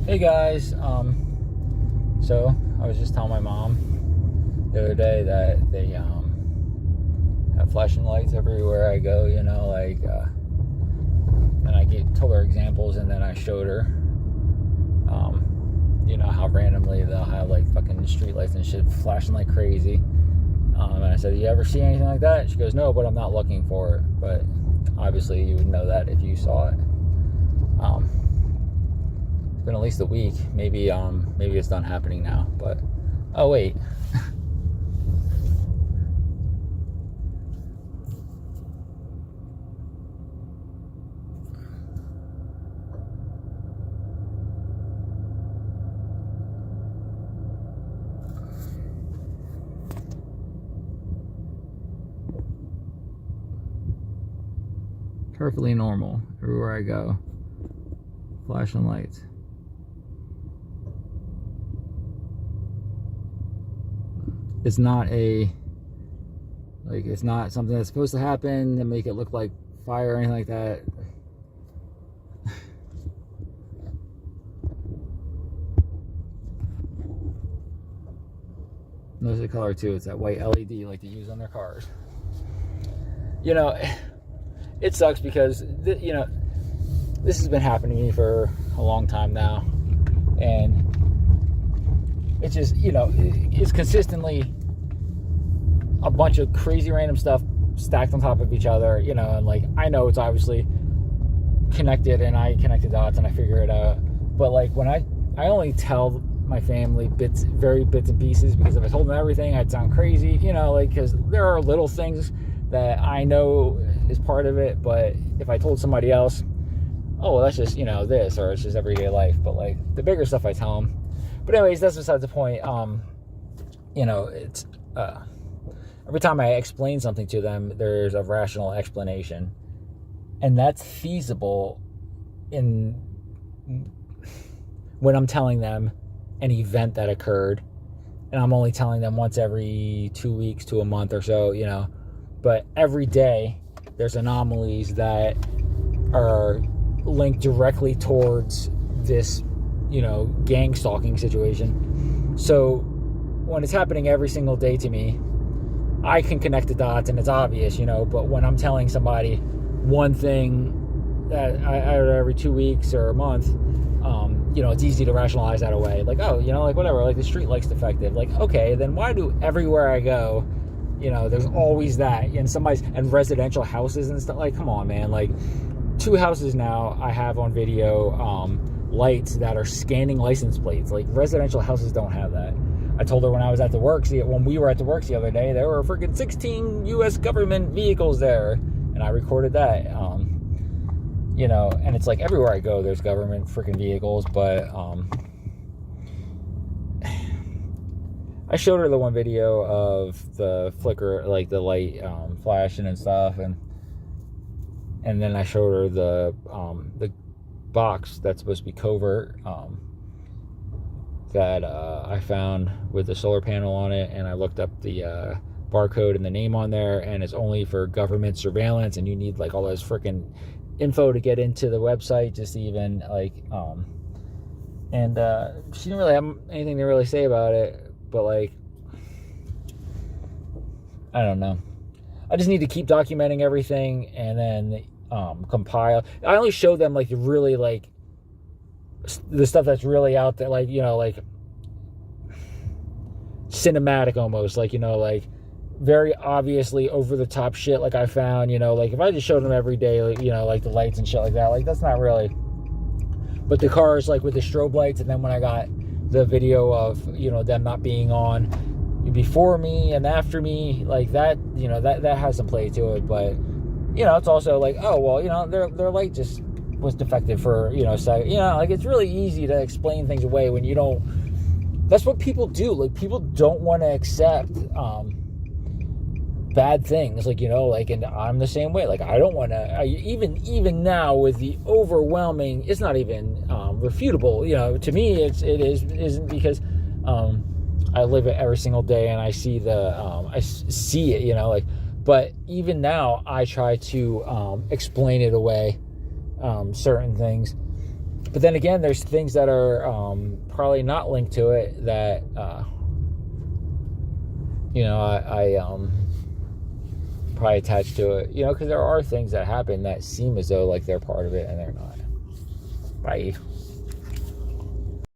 Hey guys, so I was just telling my mom the other day that they have flashing lights everywhere I go, and I told her examples, and then I showed her, how randomly they'll have like fucking street lights and shit flashing like crazy. And I said, you ever see anything like that? She goes, no, but I'm not looking for it. But obviously you would know that if you saw it. It's been at least a week. Maybe it's done happening now. But oh wait. Perfectly normal everywhere I go. Flashing lights. It's not it's not something that's supposed to happen and make it look like fire or anything like that. Notice the color too. It's that white LED like they use on their cars. It sucks because this has been happening to me for a long time now, and it's just it's consistently a bunch of crazy random stuff stacked on top of each other, and like I know it's obviously connected, and I connect the dots and I figure it out, but like when I only tell my family bits and pieces, because if I told them everything I'd sound crazy, because there are little things that I know is part of it, but if I told somebody else, oh well, that's just this, or it's just everyday life, but like the bigger stuff I tell them. But anyways, that's besides the point. It's every time I explain something to them, there's a rational explanation, and that's feasible when I'm telling them an event that occurred, and I'm only telling them once every 2 weeks to a month or so, but every day there's anomalies that are linked directly towards this, gang stalking situation. So when it's happening every single day to me, I can connect the dots and it's obvious, but when I'm telling somebody one thing that every 2 weeks or a month, it's easy to rationalize that away. Like, oh, whatever, like the street light's defective. Like, okay, then why do everywhere I go, there's always that, and residential houses and stuff, like, come on, man, like 2 houses now I have on video, lights that are scanning license plates. Like, residential houses don't have that. I told her when we were at the works the other day, there were freaking 16 U.S. government vehicles there, and I recorded that, and it's like everywhere I go, there's government freaking vehicles, but, I showed her the one video of the flicker, like the light flashing and stuff, and then I showed her the box that's supposed to be covert, that I found with the solar panel on it, and I looked up the barcode and the name on there, and it's only for government surveillance, and you need like all this freaking info to get into the website, just to even like and she didn't really have anything to really say about it. But like, I don't know. I just need to keep documenting everything and then compile. I only show them like really like the stuff that's really out there, like like cinematic almost, like like very obviously over the top shit. Like I found, like if I just showed them every day, like, like the lights and shit like that, like that's not really. But the cars, like with the strobe lights, and then when I got the video of them not being on before me and after me, like that, that has some play to it. But it's also like, oh well, their light just was defective for so like it's really easy to explain things away when you don't. That's what people do. Like, people don't want to accept bad things, like and I'm the same way. Like, I don't want to, even now with the overwhelming, it's not even refutable, to me isn't, because I live it every single day, and I see I see it, but even now I try to explain it away, certain things, But then again, there's things that are probably not linked to it that I probably attached to it, because there are things that happen that seem as though like they're part of it and they're not. Bye.